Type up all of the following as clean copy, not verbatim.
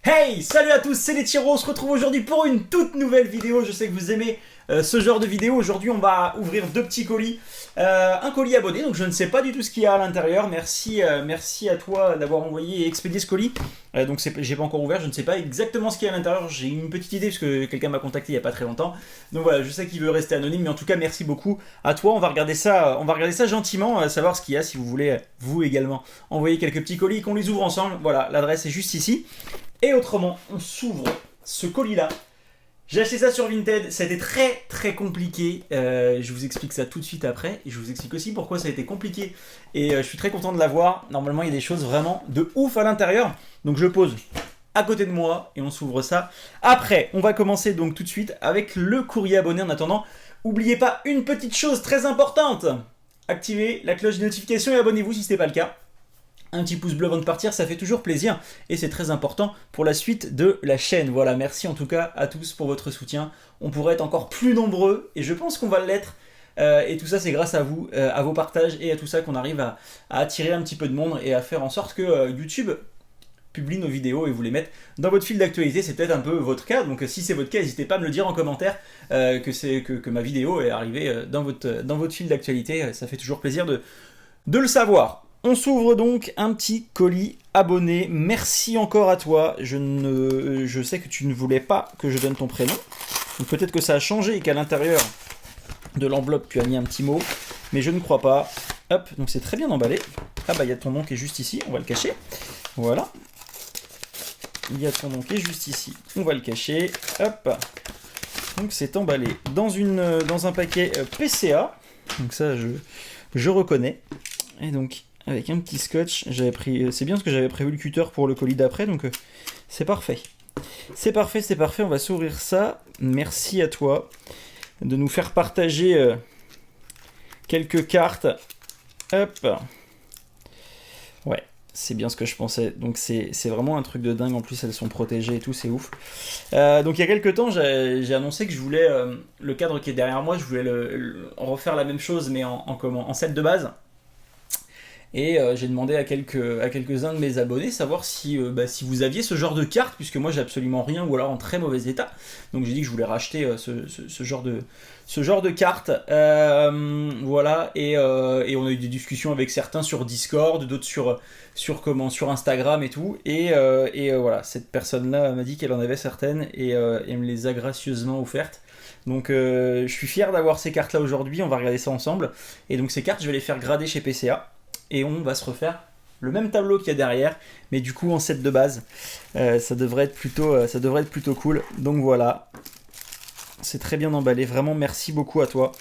Hey, salut à tous, c'est les Tiros, on se retrouve aujourd'hui pour une toute nouvelle vidéo. Je sais que vous aimez ce genre de vidéo. Aujourd'hui on va ouvrir deux petits colis. Un colis abonné, donc je ne sais pas du tout ce qu'il y a à l'intérieur. Merci à toi d'avoir envoyé et expédié ce colis. Donc j'ai pas encore ouvert, je ne sais pas exactement ce qu'il y a à l'intérieur. J'ai une petite idée parce que quelqu'un m'a contacté il n'y a pas très longtemps. Donc voilà, je sais qu'il veut rester anonyme, mais en tout cas merci beaucoup à toi. On va regarder ça gentiment, savoir ce qu'il y a. Si vous voulez, vous également, envoyer quelques petits colis, qu'on les ouvre ensemble. Voilà, l'adresse est juste ici. Et autrement, on s'ouvre ce colis-là. J'ai acheté ça sur Vinted, ça a été très compliqué. Je vous explique ça tout de suite après. Et je vous explique aussi pourquoi ça a été compliqué. Et je suis très content de l'avoir. Normalement, il y a des choses vraiment de ouf à l'intérieur. Donc je pose à côté de moi et on s'ouvre ça. Après, on va commencer donc tout de suite avec le courrier abonné. En attendant, n'oubliez pas une petite chose très importante. Activez la cloche de notification et abonnez-vous si ce n'est pas le cas. Un petit pouce bleu avant de partir, ça fait toujours plaisir et c'est très important pour la suite de la chaîne. Voilà, merci en tout cas à tous pour votre soutien. On pourrait être encore plus nombreux et je pense qu'on va l'être. Et tout ça, c'est grâce à vous, à vos partages et à tout ça qu'on arrive à attirer un petit peu de monde et à faire en sorte que YouTube publie nos vidéos et vous les mette dans votre fil d'actualité. C'est peut-être un peu votre cas, donc si c'est votre cas, n'hésitez pas à me le dire en commentaire que ma vidéo est arrivée dans votre fil d'actualité. Ça fait toujours plaisir de le savoir. On s'ouvre donc un petit colis abonné. Merci encore à toi. Je sais que tu ne voulais pas que je donne ton prénom. Donc peut-être que ça a changé et qu'à l'intérieur de l'enveloppe, tu as mis un petit mot. Mais je ne crois pas. Hop, donc c'est très bien emballé. Ah bah il y a ton nom qui est juste ici. On va le cacher. Voilà. Il y a ton nom qui est juste ici. On va le cacher. Hop. Donc c'est emballé dans un paquet PCA. Donc ça, je reconnais. Et donc avec un petit scotch, c'est bien parce que j'avais prévu le cutter pour le colis d'après, donc c'est parfait. C'est parfait, on va s'ouvrir ça. Merci à toi de nous faire partager quelques cartes. Hop. Ouais, c'est bien ce que je pensais. Donc c'est vraiment un truc de dingue, en plus elles sont protégées et tout, c'est ouf. Donc il y a quelques temps, j'ai annoncé que je voulais, le cadre qui est derrière moi, je voulais refaire la même chose mais en set de base. Et j'ai demandé à quelques-uns de mes abonnés savoir si vous aviez ce genre de carte, puisque moi j'ai absolument rien, ou alors en très mauvais état. Donc j'ai dit que je voulais racheter ce genre de carte. Voilà, et on a eu des discussions avec certains sur Discord, d'autres sur Instagram et tout. Et voilà, cette personne-là m'a dit qu'elle en avait certaines et elle me les a gracieusement offertes. Donc je suis fier d'avoir ces cartes-là aujourd'hui, on va regarder ça ensemble. Et donc ces cartes, je vais les faire grader chez PCA. Et on va se refaire le même tableau qu'il y a derrière, mais du coup en set de base. Ça devrait être plutôt cool. Donc voilà, c'est très bien emballé. Vraiment merci beaucoup à toi.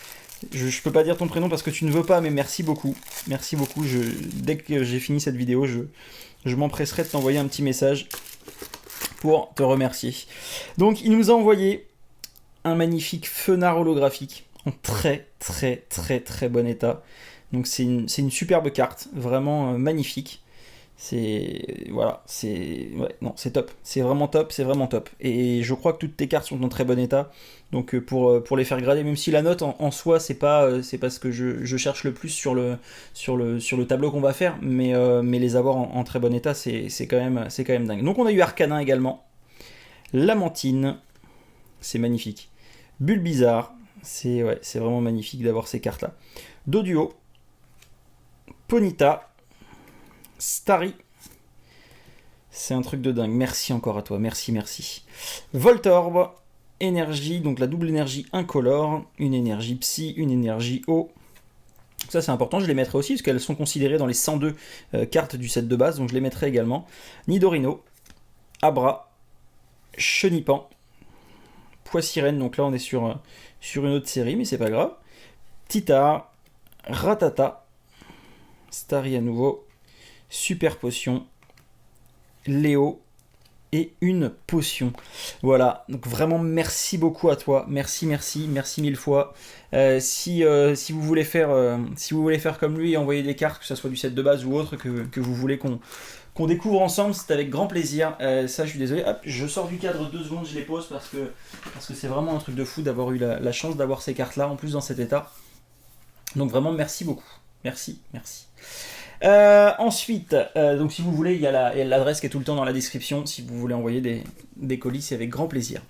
Je peux pas dire ton prénom parce que tu ne veux pas, mais merci beaucoup. Merci beaucoup. Dès que j'ai fini cette vidéo, je m'empresserai de t'envoyer un petit message pour te remercier. Donc il nous a envoyé un magnifique fenard holographique en très bon état. Donc c'est une superbe carte, vraiment magnifique. C'est top, c'est vraiment top. Et je crois que toutes tes cartes sont en très bon état. Donc pour les faire grader, même si la note en soi c'est pas ce que je cherche le plus sur le tableau qu'on va faire, mais les avoir en très bon état, c'est quand même dingue. Donc on a eu Arcanin également, Lamantine, c'est magnifique. Bulbizarre, c'est vraiment magnifique d'avoir ces cartes là. Doduo, Ponyta, Starry, c'est un truc de dingue, merci encore à toi, merci. Voltorb, énergie, donc la double énergie incolore, une énergie psy, une énergie eau. Ça c'est important, je les mettrai aussi parce qu'elles sont considérées dans les 102 cartes du set de base, donc je les mettrai également. Nidorino, Abra, Chenipan, Poissirène, donc là on est sur une autre série, mais c'est pas grave. Titar, Ratata, Starry à nouveau, Super Potion, Léo et une potion. Voilà, donc vraiment merci beaucoup à toi, merci mille fois. Si vous voulez faire comme lui et envoyer des cartes, que ce soit du set de base ou autre, que vous voulez qu'on découvre ensemble, c'est avec grand plaisir. Ça je suis désolé, hop, je sors du cadre 2 secondes, je les pose parce que c'est vraiment un truc de fou d'avoir eu la chance d'avoir ces cartes là en plus dans cet état. Donc vraiment merci beaucoup, merci. Ensuite, donc si vous voulez, il y a l'adresse qui est tout le temps dans la description. Si vous voulez envoyer des colis, c'est avec grand plaisir.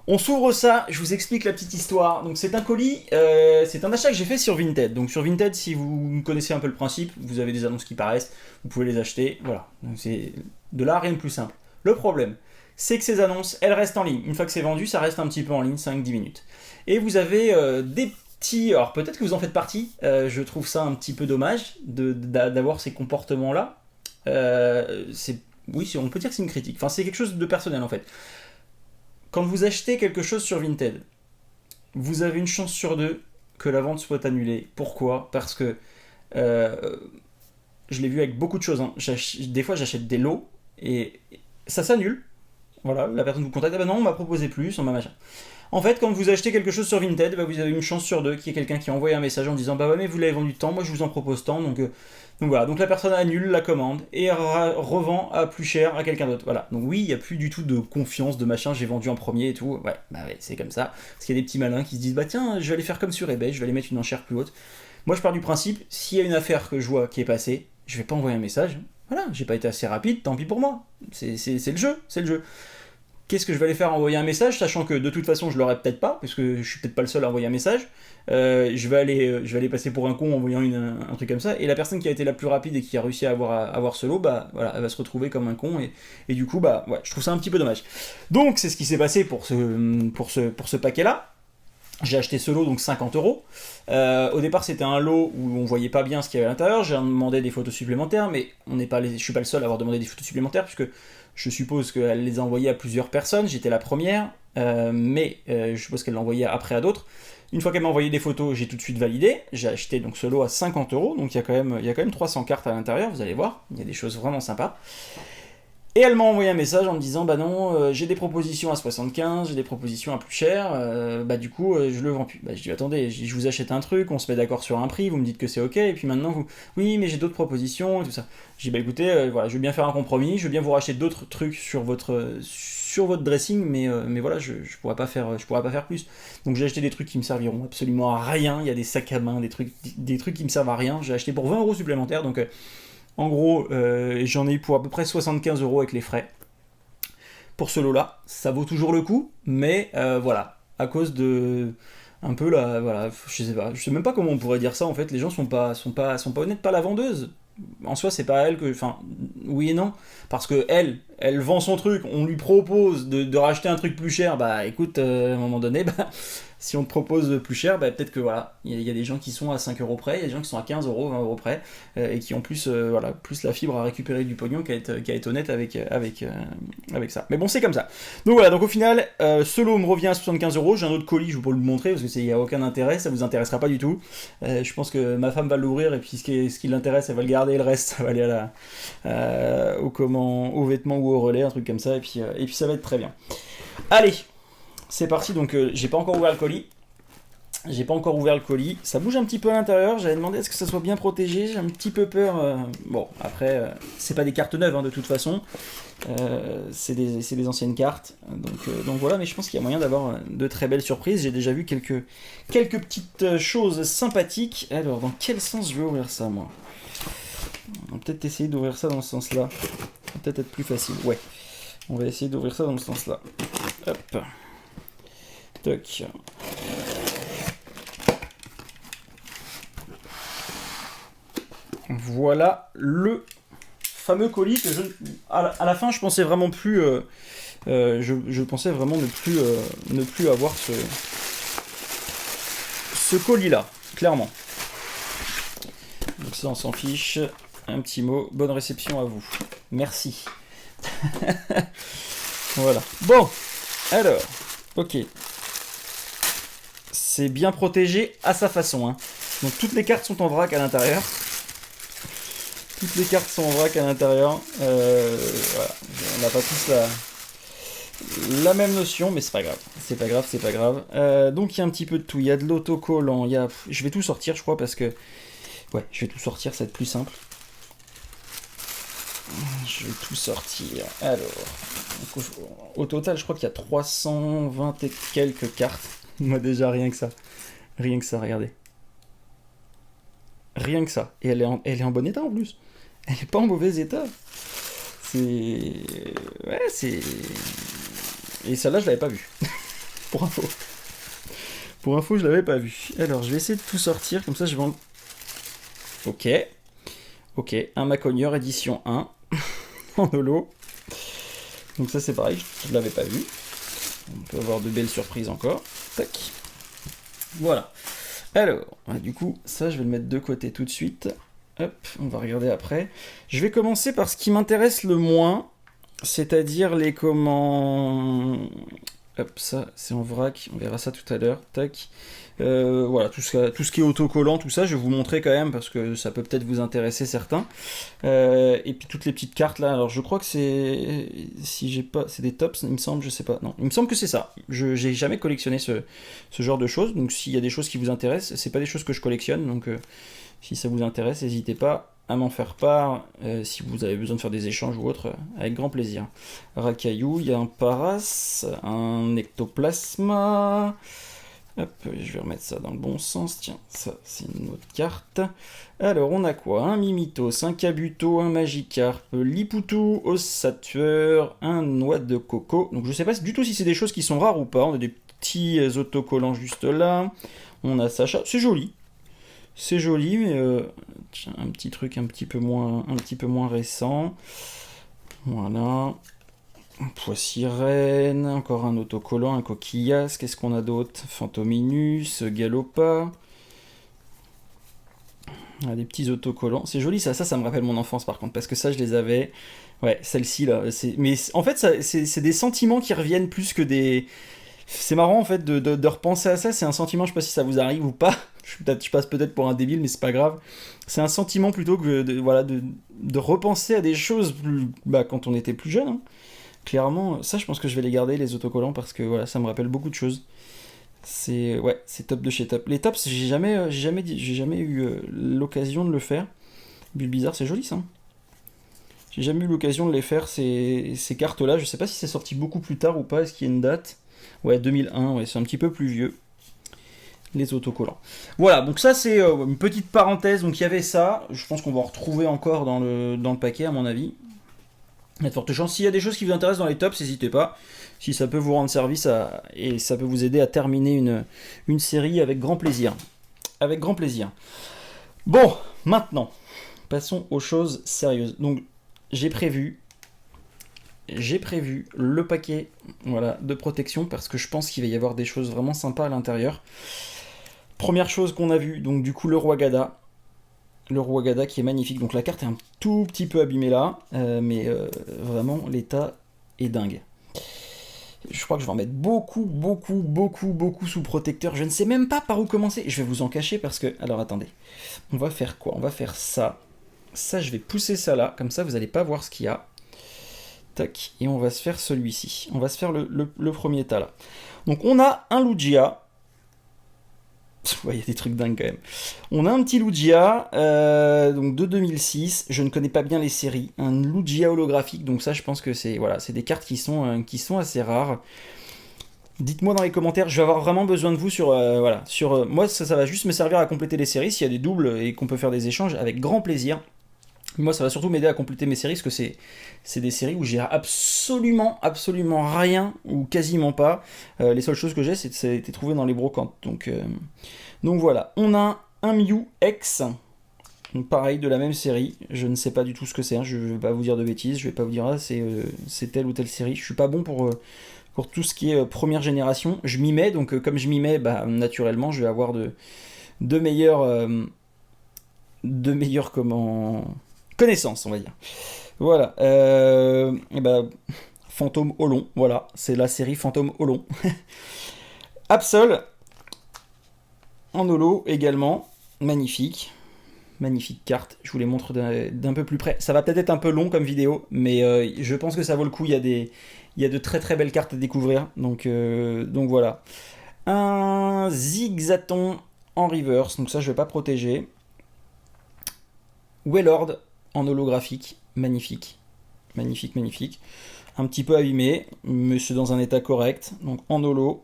On s'ouvre ça, je vous explique la petite histoire. Donc c'est un colis, c'est un achat que j'ai fait sur Vinted. Donc sur Vinted, si vous connaissez un peu le principe, vous avez des annonces qui paraissent, vous pouvez les acheter, voilà. Donc c'est de là, rien de plus simple. Le problème, c'est que ces annonces, elles restent en ligne. Une fois que c'est vendu, ça reste un petit peu en ligne, 5-10 minutes. Et vous avez des petits... Alors peut-être que vous en faites partie, je trouve ça un petit peu dommage d'avoir ces comportements-là. Oui, on peut dire que c'est une critique. Enfin, c'est quelque chose de personnel en fait. Quand vous achetez quelque chose sur Vinted, vous avez une chance sur deux que la vente soit annulée. Pourquoi? Parce que je l'ai vu avec beaucoup de choses. Hein. Des fois, j'achète des lots et ça s'annule. Voilà, la personne vous contacte, ah ben non, on m'a proposé plus, on m'a machin. En fait, quand vous achetez quelque chose sur Vinted, bah, vous avez une chance sur deux qu'il y ait quelqu'un qui envoie un message en disant bah ouais mais vous l'avez vendu tant, moi je vous en propose tant, donc voilà, donc la personne annule la commande et revend à plus cher à quelqu'un d'autre. Voilà, donc oui, il n'y a plus du tout de confiance, de machin, j'ai vendu en premier et tout. Ouais, bah ouais, c'est comme ça. Parce qu'il y a des petits malins qui se disent bah tiens, je vais aller faire comme sur eBay, je vais aller mettre une enchère plus haute. Moi je pars du principe, s'il y a une affaire que je vois qui est passée, je vais pas envoyer un message. Voilà, j'ai pas été assez rapide, tant pis pour moi. C'est le jeu, c'est le jeu. Qu'est-ce que je vais aller faire, envoyer un message, sachant que de toute façon je l'aurai peut-être pas, parce que je suis peut-être pas le seul à envoyer un message. Je vais aller passer pour un con en envoyant un truc comme ça, et la personne qui a été la plus rapide et qui a réussi à avoir ce lot, bah voilà, elle va se retrouver comme un con, et du coup, bah ouais, je trouve ça un petit peu dommage. Donc c'est ce qui s'est passé pour ce paquet-là. J'ai acheté ce lot, donc 50€. Au départ, c'était un lot où on voyait pas bien ce qu'il y avait à l'intérieur. J'ai demandé des photos supplémentaires, mais je suis pas le seul à avoir demandé des photos supplémentaires, puisque je suppose qu'elle les a envoyées à plusieurs personnes. J'étais la première, mais je suppose qu'elle l'a envoyé après à d'autres. Une fois qu'elle m'a envoyé des photos, j'ai tout de suite validé. J'ai acheté donc ce lot à 50€, donc il y a quand même 300 cartes à l'intérieur, vous allez voir. Il y a des choses vraiment sympas. Et elle m'a envoyé un message en me disant bah non, j'ai des propositions à 75, j'ai des propositions à plus cher, bah du coup je le vends plus. Bah je dis attendez, je vous achète un truc, on se met d'accord sur un prix, vous me dites que c'est ok, et puis maintenant vous, oui mais j'ai d'autres propositions et tout ça. J'ai dit bah écoutez, voilà, je veux bien faire un compromis, je veux bien vous racheter d'autres trucs sur votre dressing, mais voilà, je pourrais pas faire plus. Donc j'ai acheté des trucs qui me serviront absolument à rien, il y a des sacs à main, des trucs qui me servent à rien, j'ai acheté pour 20€ supplémentaires, donc en gros, j'en ai eu pour à peu près 75€ avec les frais. Pour ce lot-là, ça vaut toujours le coup, mais voilà, à cause de un peu la, voilà, je sais même pas comment on pourrait dire ça en fait. Les gens sont pas honnêtes, pas la vendeuse. En soi, c'est pas elle que, enfin, oui et non, parce que elle vend son truc, on lui propose de racheter un truc plus cher. Bah, écoute, à un moment donné, bah, si on te propose plus cher, bah, peut-être que voilà, il y a des gens qui sont à 5€ près, il y a des gens qui sont à 15€, 20€ près, et qui ont plus, voilà, plus la fibre à récupérer du pognon qu'à être honnête avec ça. Mais bon, c'est comme ça. Donc voilà, donc au final, ce lot me revient à 75€. J'ai un autre colis, je vais pas le montrer parce que il y a aucun intérêt, ça vous intéressera pas du tout. Je pense que ma femme va l'ouvrir et puis ce qui l'intéresse, elle va le garder, et le reste, ça va aller au vêtements ou au relais, un truc comme ça, et puis ça va être très bien. Allez, c'est parti. Donc j'ai pas encore ouvert le colis. Ça bouge un petit peu à l'intérieur. J'avais demandé à ce que ça soit bien protégé. J'ai un petit peu peur. Bon, après, c'est pas des cartes neuves hein, de toute façon. C'est des anciennes cartes. Donc voilà, mais je pense qu'il y a moyen d'avoir de très belles surprises. J'ai déjà vu quelques petites choses sympathiques. Alors, dans quel sens je vais ouvrir ça, moi? On va peut-être essayer d'ouvrir ça dans ce sens-là. Ça va peut-être être plus facile. Ouais. On va essayer d'ouvrir ça dans ce sens-là. Hop. Toc. Voilà le fameux colis que à la fin je pensais vraiment plus je pensais vraiment ne plus avoir ce colis là, clairement. Donc ça on s'en fiche. Un petit mot, bonne réception à vous. Merci. Voilà. Bon, alors, ok. C'est bien protégé à sa façon. Hein. Donc toutes les cartes sont en vrac à l'intérieur. Toutes les cartes sont en vrac à l'intérieur. Voilà. On n'a pas tous la même notion, mais c'est pas grave. C'est pas grave. Donc il y a un petit peu de tout. Il y a de l'autocollant. Je vais tout sortir, je crois, parce que... Ouais, je vais tout sortir, ça va être plus simple. Je vais tout sortir. Alors, au total, je crois qu'il y a 320 et quelques cartes. Moi, déjà, rien que ça, regardez. rien que ça. Et elle est en bon état en plus. Elle est pas en mauvais état. C'est... Ouais, c'est... Et celle-là, je l'avais pas vue. Pour info. Pour info, je l'avais pas vue. Alors, je vais essayer de tout sortir, comme ça je vais en... Ok. Ok, un Macogneur édition 1. En holo. Donc ça, c'est pareil, je l'avais pas vu. On peut avoir de belles surprises encore. Tac. Voilà. Alors, du coup, ça, je vais le mettre de côté tout de suite. Hop, on va regarder après. Je vais commencer par ce qui m'intéresse le moins, c'est-à-dire les comment... Hop, ça, c'est en vrac, on verra ça tout à l'heure. Tac. Voilà, tout ce qui est autocollant, tout ça, je vais vous montrer quand même, parce que ça peut peut-être vous intéresser certains. Et puis toutes les petites cartes là, alors je crois que c'est... Si j'ai pas... C'est des tops, il me semble, je sais pas. Non, il me semble que c'est ça. J'ai jamais collectionné ce genre de choses, donc s'il y a des choses qui vous intéressent, c'est pas des choses que je collectionne, donc si ça vous intéresse, n'hésitez pas à m'en faire part, si vous avez besoin de faire des échanges ou autre, avec grand plaisir. Racaillou, il y a un Paras, un Ectoplasma... Hop, je vais remettre ça dans le bon sens, tiens, ça c'est une autre carte. Alors on a quoi? Un Mimitos, un Kabuto, un Magikarp, Lipoutou, Ossature, un Noix de Coco. Donc je sais pas du tout si c'est des choses qui sont rares ou pas, on a des petits autocollants juste là. On a Sacha, c'est joli. C'est joli, mais un petit truc un petit peu moins récent. Voilà. Poissy-Reine, encore un autocollant, un coquillasse, qu'est-ce qu'on a d'autre? Fantominus, Galopa. Ah, des petits autocollants. C'est joli ça me rappelle mon enfance par contre, parce que ça je les avais. Ouais, celle-ci là. Mais en fait, c'est des sentiments qui reviennent plus que des... C'est marrant en fait de repenser à ça, c'est un sentiment, je sais pas si ça vous arrive ou pas, je passe peut-être pour un débile, mais c'est pas grave. C'est un sentiment plutôt que de repenser à des choses quand on était plus jeune. Hein. Clairement, ça je pense que je vais les garder, les autocollants, parce que voilà, ça me rappelle beaucoup de choses. C'est top de chez top. Les tops, j'ai jamais eu l'occasion de le faire. Bulbizarre, c'est joli ça. J'ai jamais eu l'occasion de les faire, ces cartes-là. Je sais pas si c'est sorti beaucoup plus tard ou pas, est-ce qu'il y a une date? Ouais, 2001, ouais, c'est un petit peu plus vieux. Les autocollants. Voilà, donc ça c'est une petite parenthèse. Donc il y avait ça. Je pense qu'on va en retrouver encore dans le paquet, à mon avis. Il y a de fortes chances. S'il y a des choses qui vous intéressent dans les tops, n'hésitez pas. Si ça peut vous rendre service et ça peut vous aider à terminer une série avec grand plaisir. Avec grand plaisir. Bon, maintenant, passons aux choses sérieuses. Donc, j'ai prévu le paquet de protection parce que je pense qu'il va y avoir des choses vraiment sympas à l'intérieur. Première chose qu'on a vue, donc du coup le Roi Gada. Le Roi Gada qui est magnifique. Donc la carte est un tout petit peu abîmée là, mais vraiment l'état est dingue. Je crois que je vais en mettre beaucoup sous protecteur. Je ne sais même pas par où commencer. Je vais vous en cacher parce que... Alors attendez. On va faire quoi? On va faire ça. Ça, je vais pousser ça là. Comme ça, vous n'allez pas voir ce qu'il y a. Tac. Et on va se faire celui-ci. On va se faire le premier tas là. Donc on a un Lugia. Ouais, il y a des trucs dingues quand même. On a un petit Lugia, donc de 2006. Je ne connais pas bien les séries. Un Lugia holographique, donc ça, je pense que c'est des cartes qui sont assez rares. Dites-moi dans les commentaires. Je vais avoir vraiment besoin de vous sur moi, ça va juste me servir à compléter les séries. S'il y a des doubles et qu'on peut faire des échanges, avec grand plaisir. Moi, ça va surtout m'aider à compléter mes séries, parce que c'est des séries où j'ai absolument rien, ou quasiment pas. Les seules choses que j'ai, ça a été trouvé dans les brocantes. Donc voilà. On a un Mew X, donc pareil, de la même série. Je ne sais pas du tout ce que c'est, hein. Je ne vais pas vous dire de bêtises, je vais pas vous dire c'est telle ou telle série. Je suis pas bon pour tout ce qui est première génération. Je m'y mets, donc comme je m'y mets, naturellement, je vais avoir de meilleures connaissances, on va dire. Voilà. Fantôme Olon, voilà, c'est la série Fantôme Olon. Absol, en holo également, magnifique carte, je vous les montre d'un peu plus près. Ça va peut-être être un peu long comme vidéo, mais je pense que ça vaut le coup, il y a de très belles cartes à découvrir, donc voilà. Un Zigzaton en reverse, donc ça je vais pas protéger. Wellord en holographique, magnifique. Un petit peu abîmé, mais c'est dans un état correct. Donc en holo,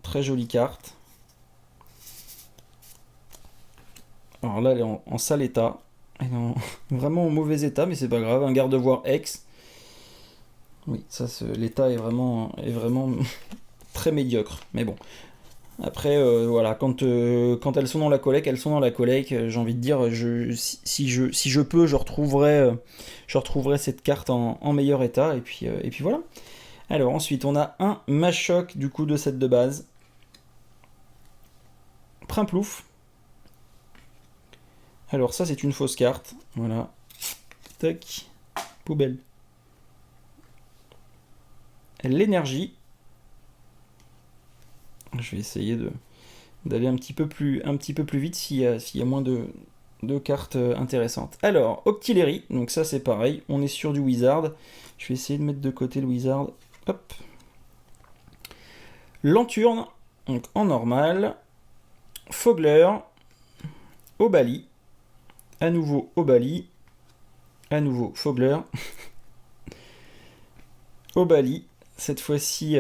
très jolie carte. Alors là, elle est en sale état. Elle est vraiment en mauvais état, mais c'est pas grave. Un garde-voir ex. Oui, ça, l'état est vraiment très médiocre. Mais bon. Après, voilà, quand elles sont dans la collecte, elles sont dans la collecte. J'ai envie de dire, si je peux, je retrouverai cette carte en meilleur état. Et puis voilà. Alors ensuite, on a un Machoc du coup de set de base. Primplouf. Alors ça, c'est une fausse carte. Voilà. Tac. Poubelle. L'énergie. Je vais essayer d'aller un petit peu plus vite s'il y a moins de cartes intéressantes. Alors, Octillery, donc ça c'est pareil, on est sur du Wizard. Je vais essayer de mettre de côté le Wizard. Hop. Lanturne, donc en normal. Fogler. Obali. À nouveau Obali. À nouveau Fogler. Obali. Cette fois-ci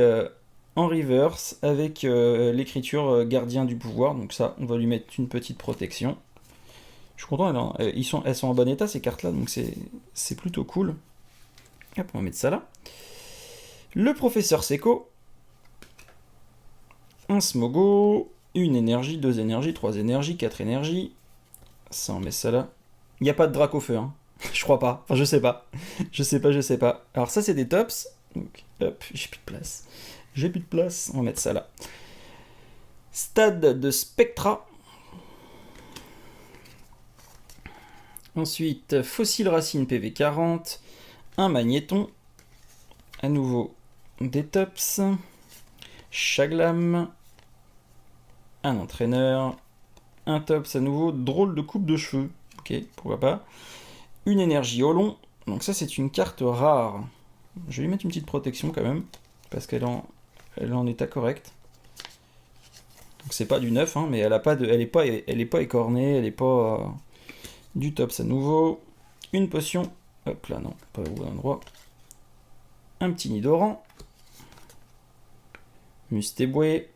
en reverse avec l'écriture gardien du pouvoir. Donc ça, on va lui mettre une petite protection. Je suis content, elles sont en bon état ces cartes-là, donc c'est plutôt cool. Hop, on va mettre ça là. Le professeur Seco. Un Smogo. Une énergie, 2 énergies, 3 énergies, 4 énergies. Ça, on met ça là. Il n'y a pas de drac au feu, hein. Je crois pas. Enfin, je sais pas. Je sais pas. Alors ça, c'est des tops. Donc, hop, j'ai plus de place. On va mettre ça là. Stade de Spectra. Ensuite, Fossile Racine PV40. Un Magnéton. À nouveau, des tops. Chaglam. Un entraîneur. Un tops à nouveau. Drôle de coupe de cheveux. Ok, pourquoi pas. Une énergie au long. Donc ça, c'est une carte rare. Je vais lui mettre une petite protection quand même. Parce qu'elle est en état correct. Donc c'est pas du neuf, hein, mais elle est pas écornée, elle est pas du tops à nouveau. Une potion. Hop là, non, pas au bon endroit. Un petit Nidoran. Mustéboué.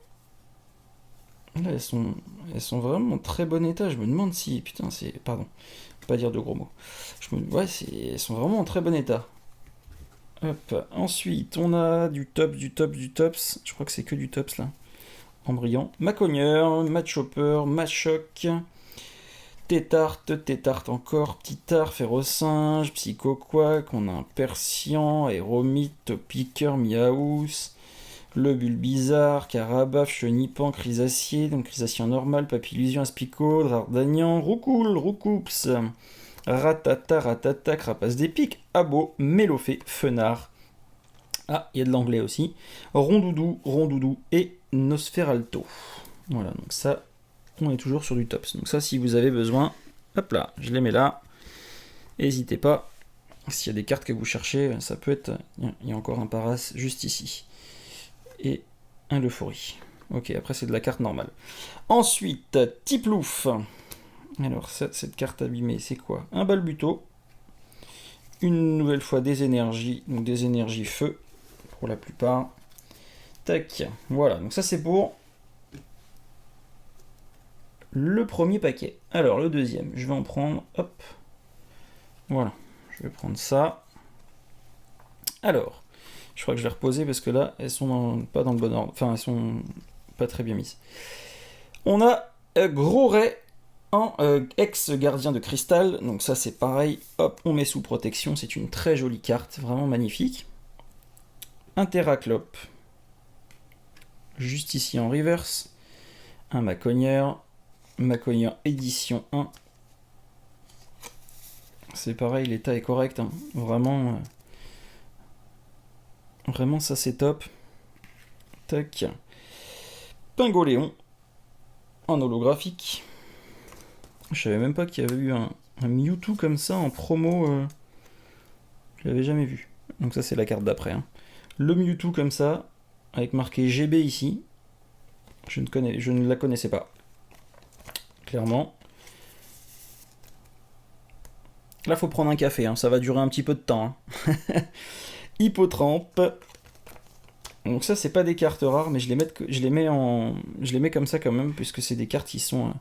Là, elles sont vraiment en très bon état. Je me demande si... Putain, c'est... Pardon. Pas dire de gros mots. Ouais, elles sont vraiment en très bon état. Hop. Ensuite, on a du tops. Je crois que c'est que du tops, là. En brillant. Macogneur, Matchopper, Machoc. Tétarte encore. Petitard, Férocinge, Psychoquack. On a un Persian, Aéromite, Topiqueur, Miaous. Le Bulbizarre, Carabaf, Chenipan, Chrysacier, donc Chrysacier normal, Papillusion, Aspico, Dardagnan, Roucoule, Roucoups, Ratata, Crapace d'épique, Abo, Mélofée, Fenard. Ah, il y a de l'anglais aussi. Rondoudou et Nosferalto. Voilà, donc ça, on est toujours sur du tops. Donc ça, si vous avez besoin, hop là, je les mets là. N'hésitez pas. S'il y a des cartes que vous cherchez, ça peut être... Il y a encore un Paras juste ici. Et un Euphorie. Ok, après c'est de la carte normale. Ensuite, Tiplouf. Alors, cette carte abîmée, c'est quoi? Un Balbuto. Une nouvelle fois des énergies, donc des énergies feu, pour la plupart. Tac, voilà, donc ça c'est pour le premier paquet. Alors, le deuxième, je vais en prendre, hop. Voilà, je vais prendre ça. Alors, je crois que je vais reposer parce que là, elles sont pas dans le bon ordre. Enfin, elles sont pas très bien mises. On a Gros Ray en ex-gardien de cristal. Donc ça, c'est pareil. Hop, on met sous protection. C'est une très jolie carte. Vraiment magnifique. Un Terraclope. Juste ici en reverse. Un Macogneur. Macogneur édition 1. C'est pareil, l'état est correct. Hein. Vraiment... Vraiment, ça c'est top. Tac. Pingoléon. En holographique. Je savais même pas qu'il y avait eu un Mewtwo comme ça en promo. Je l'avais jamais vu. Donc ça c'est la carte d'après. Hein. Le Mewtwo comme ça, avec marqué GB ici. Je ne la connaissais pas. Clairement. Là faut prendre un café, hein. Ça va durer un petit peu de temps. Hein. Hippotrampe. Donc ça c'est pas des cartes rares, mais je les mets comme ça quand même, puisque c'est des cartes qui sont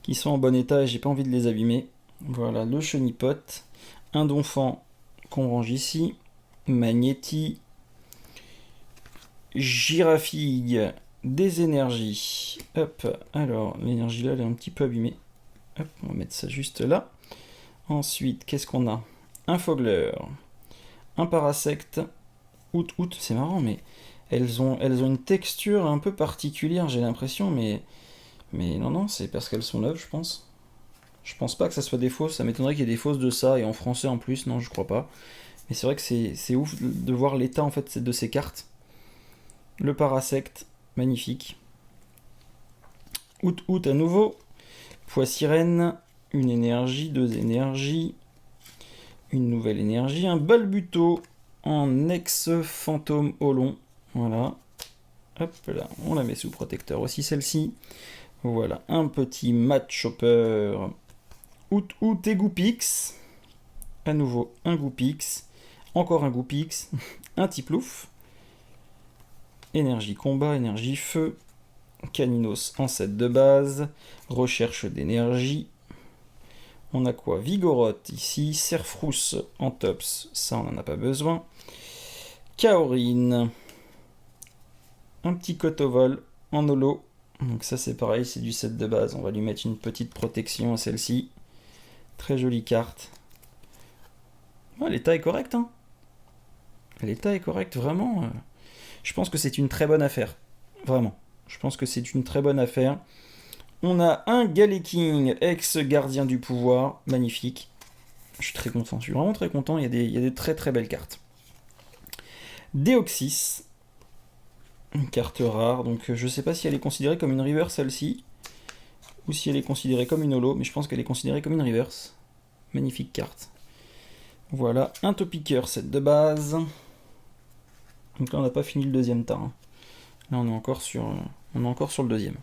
qui sont en bon état et j'ai pas envie de les abîmer. Voilà, le chenipote, un donphan qu'on range ici, Magnéti, Girafigue, des énergies. Hop, alors l'énergie là elle est un petit peu abîmée. Hop, on va mettre ça juste là. Ensuite, qu'est-ce qu'on a? Un Fogler, un Parasect, Out, c'est marrant, mais elles ont une texture un peu particulière, j'ai l'impression, mais non, c'est parce qu'elles sont neuves, je pense. Je pense pas que ça soit des fausses, ça m'étonnerait qu'il y ait des fausses de ça, et en français en plus, non, je crois pas. Mais c'est vrai que c'est ouf de voir l'état en fait de ces cartes. Le Parasect, magnifique. Out à nouveau. Poids sirène, une énergie, 2 énergies, une nouvelle énergie, un Balbuto en ex-fantôme au long. Voilà. Hop là, on la met sous protecteur aussi celle-ci. Voilà, un petit Mat Chopper. Out et Goupix. À nouveau un Goupix. Encore un Goupix. Un Tiplouf. Énergie combat, énergie feu. Caninos en set de base. Recherche d'énergie. On a quoi? Vigoroth ici. Serfrousse en tops. Ça, on n'en a pas besoin. Kaorin. Un petit Kotovol en holo. Donc ça c'est pareil, c'est du set de base. On va lui mettre une petite protection à celle-ci. Très jolie carte. Ouais, l'état est correct, hein. L'état est correct, vraiment. Je pense que c'est une très bonne affaire. Vraiment. Je pense que c'est une très bonne affaire. On a un Galeking, ex-gardien du pouvoir. Magnifique. Je suis très content. Je suis vraiment très content. Il y a des très très belles cartes. Deoxys. Une carte rare. Donc je sais pas si elle est considérée comme une reverse celle-ci. Ou si elle est considérée comme une holo. Mais je pense qu'elle est considérée comme une reverse. Magnifique carte. Voilà. Un Topiqueur, set de base. Donc là on n'a pas fini le deuxième tas. Hein. Là on est encore sur le deuxième.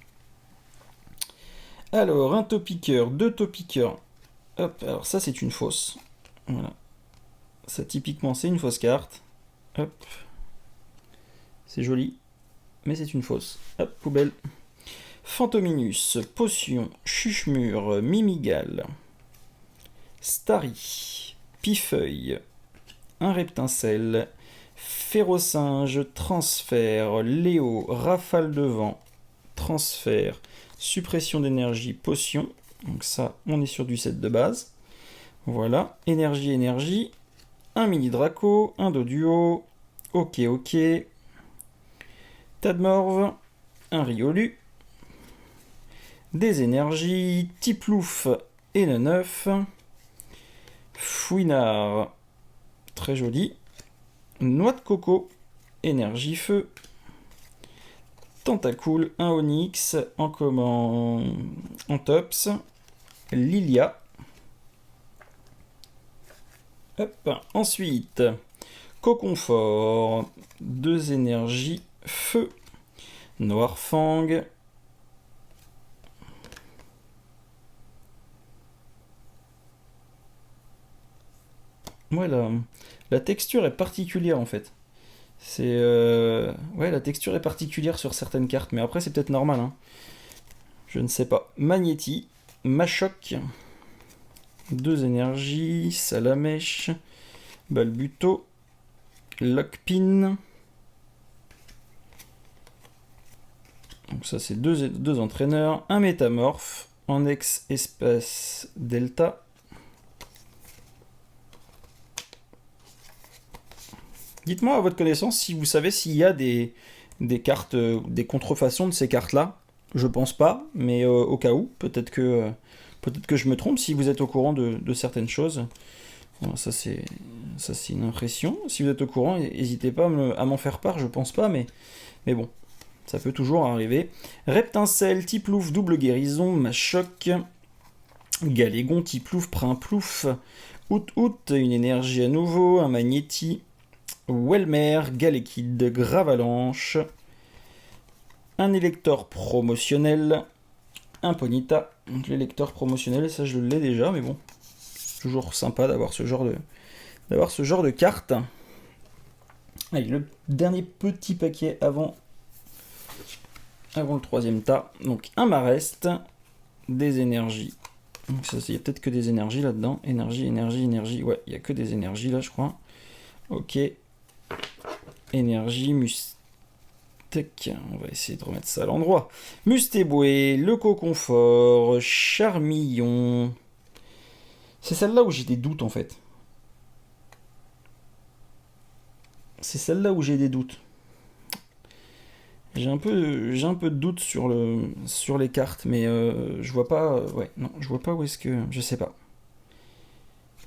Alors, un Topiqueur, 2 Topiqueurs. Hop, alors ça c'est une fausse. Voilà. Ça typiquement c'est une fausse carte. Hop. C'est joli. Mais c'est une fausse. Hop, poubelle. Phantominus, Potion, Chuchemure, Mimigal, Starry, Pifeuille, un Reptincelle, Férocinge, Transfert, Léo, Rafale de vent, Transfert, Suppression d'énergie, Potion. Donc ça, on est sur du set de base. Voilà, énergie, un mini Draco, un Doduo, ok, Tadmorve, un Riolu, des énergies, Tiplouf et le 9, Fouinard, très joli, Noix de coco, énergie feu, Tentacool, un Onyx, en tops, Lilia. Hop. Ensuite, Coconfort, 2 énergies, feu, Noirfang, voilà, la texture est particulière en fait. Ouais, la texture est particulière sur certaines cartes, mais après c'est peut-être normal. Hein. Je ne sais pas. Magnéti, Machoc, 2 énergies, Salamèche, Balbuto, Lockpin. Donc ça c'est deux entraîneurs, un Métamorphe en ex-espace Delta. Dites-moi à votre connaissance si vous savez s'il y a des cartes, des contrefaçons de ces cartes-là. Je pense pas, mais au cas où, peut-être que je me trompe si vous êtes au courant de certaines choses. Bon, ça c'est une impression. Si vous êtes au courant, n'hésitez pas à m'en faire part, je pense pas, mais bon, ça peut toujours arriver. Reptincelle, Tiplouf, double guérison, Machoc, Galégon, Tiplouf, Primplouf, Out, une énergie à nouveau, un Magnéti, Welmer, Galekid, Gravalanche, un électeur promotionnel, un Ponyta. Donc l'électeur promotionnel, ça je l'ai déjà, mais bon, toujours sympa d'avoir ce genre de carte. Allez, le dernier petit paquet avant le troisième tas. Donc un Marest, des énergies. Donc ça, il y a peut-être que des énergies là-dedans. Énergie, énergie, énergie. Ouais, il n'y a que des énergies là, je crois. Ok. Énergie, Mustec. On va essayer de remettre ça à l'endroit. Mustéboué, le Coconfort, Charmillon. C'est celle-là où j'ai des doutes en fait. C'est celle-là où j'ai des doutes. J'ai un peu de doute sur les cartes, mais je vois pas. Ouais, non, je vois pas où est-ce que. Je sais pas.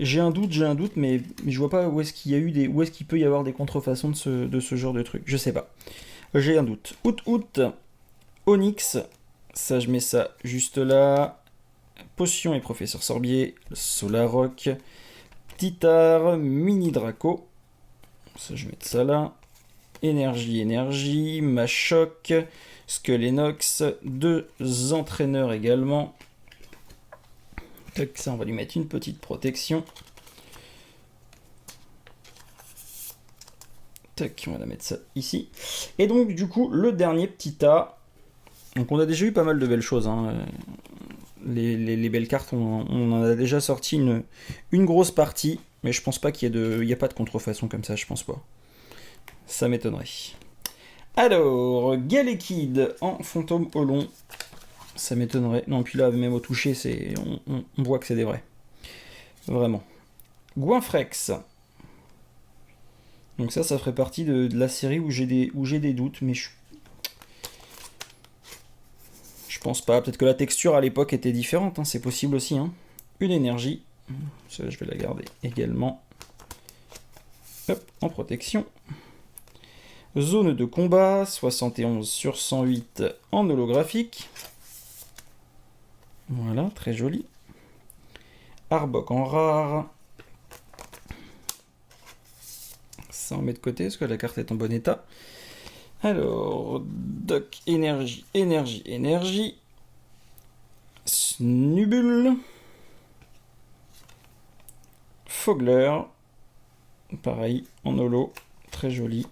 J'ai un doute, mais je vois pas où est-ce qu'il y a eu où est-ce qu'il peut y avoir des contrefaçons de ce genre de truc. Je sais pas. J'ai un doute. Out, Onyx. Ça, je mets ça juste là. Potion et Professeur Sorbier. Solaroc. Titar. Mini Draco. Ça, je vais mettre ça là. Énergie, Machoc, Skelenox, 2 entraîneurs également. Tac, ça on va lui mettre une petite protection. Tac, on va la mettre ça ici. Et donc du coup, le dernier petit tas. Donc on a déjà eu pas mal de belles choses. Hein. Les belles cartes, on en a déjà sorti une grosse partie. Mais je pense pas qu'il y a pas de contrefaçon comme ça, je pense pas. Ça m'étonnerait. Alors, Galekid en fantôme au long. Ça m'étonnerait. Non, puis là, même au toucher, on voit que c'est des vrais. Vraiment. Goinfrex. Donc ça ferait partie de la série où j'ai des doutes, mais je pense pas. Peut-être que la texture à l'époque était différente, hein, c'est possible aussi. Hein. Une énergie. Ça, je vais la garder également. Hop, en protection. Zone de combat, 71 sur 108 en holographique. Voilà, très joli. Arbok en rare. Ça on met de côté parce que la carte est en bon état. Alors, Doc, énergie, énergie, énergie. Snubule. Fogler. Pareil, en holo. Très joli.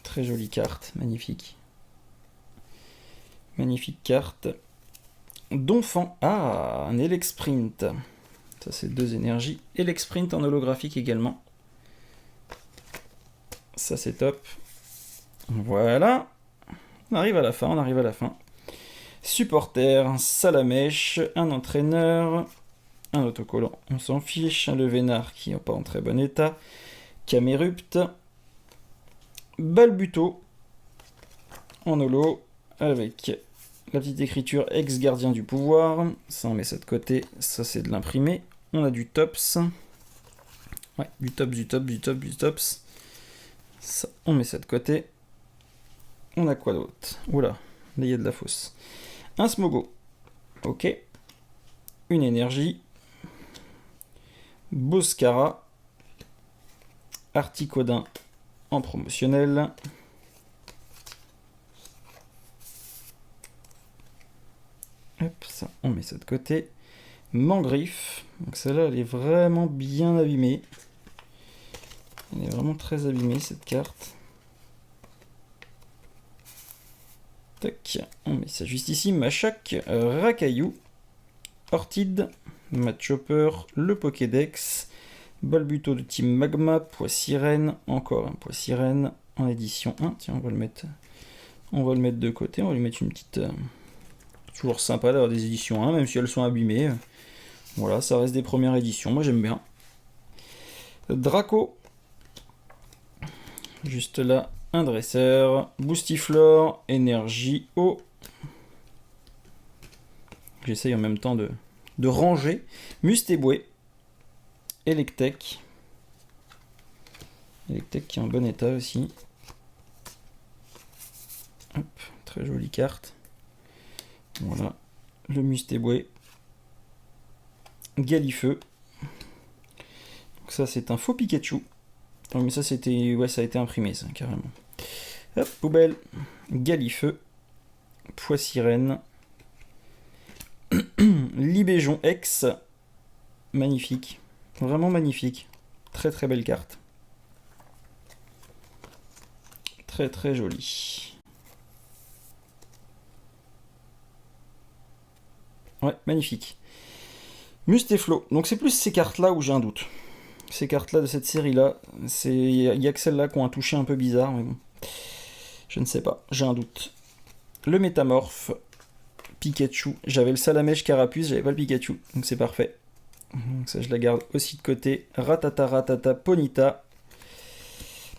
Très jolie carte, magnifique. Magnifique carte. Donphan. Ah, un Elexprint. Ça, c'est 2 énergies. Elexprint en holographique également. Ça, c'est top. Voilà. On arrive à la fin, Supporter, un Salamèche, un entraîneur, un autocollant, on s'en fiche, un Levénard qui n'est pas en très bon état, Camérupt, Balbuto, en holo, avec la petite écriture ex-gardien du pouvoir. Ça, on met ça de côté. Ça, c'est de l'imprimé. On a du tops. Ouais, du tops. Ça, on met ça de côté. On a quoi d'autre? Oula, là, il y a de la fausse. Un Smogo. Ok. Une énergie. Boscara. Articodin en promotionnel. Hop, ça, on met ça de côté. Mangriffe. Donc celle-là, elle est vraiment bien abîmée. Elle est vraiment très abîmée, cette carte. Tac, on met ça juste ici. Machac, Racaillou, Ortide, Matchopper, le Pokédex, Balbuto de Team Magma, Poids Sirène, encore un Poids Sirène en édition 1. Tiens, on va le mettre de côté, on va lui mettre une petite... Toujours sympa d'avoir des éditions 1, même si elles sont abîmées. Voilà, ça reste des premières éditions, moi j'aime bien. Draco. Juste là, un dresseur. Boostiflore, énergie, eau. J'essaye en même temps de ranger. Mustéboué. Electek. Electek qui est en bon état aussi. Hop, très jolie carte. Voilà, le Mustéboué. Galifeu. Donc ça c'est un faux Pikachu. Mais ça c'était. Ouais, ça a été imprimé ça, carrément. Hop, poubelle. Galifeu. Poids Sirène. Libéjon X. Magnifique. Vraiment magnifique. Très très belle carte. Très très jolie. Ouais, magnifique. Musteflo. Donc c'est plus ces cartes-là où j'ai un doute. Ces cartes-là de cette série-là, il y a que celles-là qui ont un toucher un peu bizarre, mais bon. Je ne sais pas, j'ai un doute. Le Métamorphe, Pikachu. J'avais le Salamèche Carapuce, j'avais pas le Pikachu, donc c'est parfait. Donc ça, je la garde aussi de côté. Ratata Ratata Ponyta.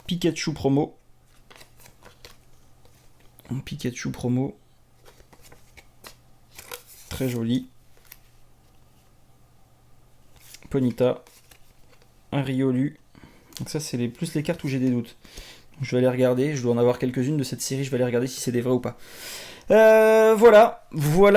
Pikachu promo. Pikachu promo. Très joli. Ponyta. Un Riolu. Donc ça, c'est plus les cartes où j'ai des doutes. Donc je vais aller regarder. Je dois en avoir quelques-unes de cette série. Je vais aller regarder si c'est des vrais ou pas. Voilà. Moi,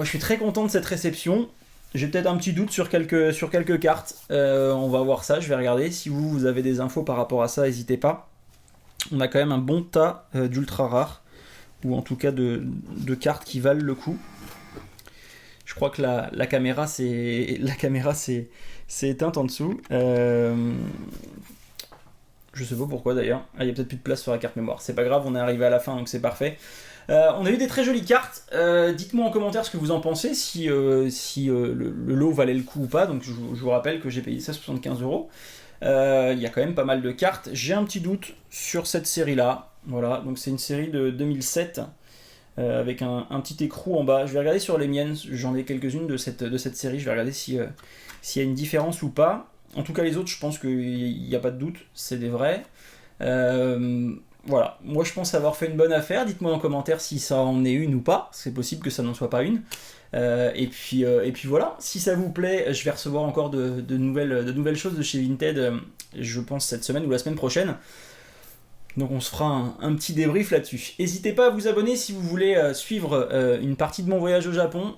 je suis très content de cette réception. J'ai peut-être un petit doute sur quelques cartes. On va voir ça. Je vais regarder. Si vous avez des infos par rapport à ça, n'hésitez pas. On a quand même un bon tas d'ultra rares. Ou en tout cas de cartes qui valent le coup. Je crois que la caméra s'est éteinte en dessous. Je sais pas pourquoi d'ailleurs. Ah, il y a peut-être plus de place sur la carte mémoire. C'est pas grave, on est arrivé à la fin donc c'est parfait. On a eu des très jolies cartes. Dites-moi en commentaire ce que vous en pensez, si le lot valait le coup ou pas. Donc je vous rappelle que j'ai payé ça 75 €. Il y a quand même pas mal de cartes. J'ai un petit doute sur cette série-là. Voilà, donc c'est une série de 2007. Avec un petit écrou en bas. Je vais regarder sur les miennes, j'en ai quelques-unes de cette série, je vais regarder s'il y a une différence ou pas. En tout cas les autres, je pense qu'il n'y a pas de doute, c'est des vrais. Voilà, moi je pense avoir fait une bonne affaire, dites-moi en commentaire si ça en est une ou pas, c'est possible que ça n'en soit pas une. Et puis voilà, si ça vous plaît, je vais recevoir encore de nouvelles choses de chez Vinted, je pense cette semaine ou la semaine prochaine. Donc on se fera un petit débrief là-dessus. N'hésitez pas à vous abonner si vous voulez suivre une partie de mon voyage au Japon.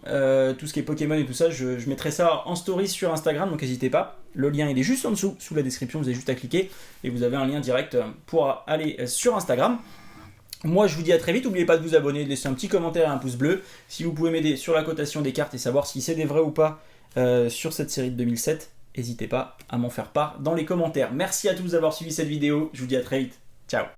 Tout ce qui est Pokémon et tout ça, je mettrai ça en story sur Instagram, donc n'hésitez pas. Le lien il est juste en dessous, sous la description, vous avez juste à cliquer et vous avez un lien direct pour aller sur Instagram. Moi je vous dis à très vite, n'oubliez pas de vous abonner, de laisser un petit commentaire et un pouce bleu. Si vous pouvez m'aider sur la cotation des cartes et savoir si c'est des vrais ou pas sur cette série de 2007, n'hésitez pas à m'en faire part dans les commentaires. Merci à tous d'avoir suivi cette vidéo, je vous dis à très vite. Ciao.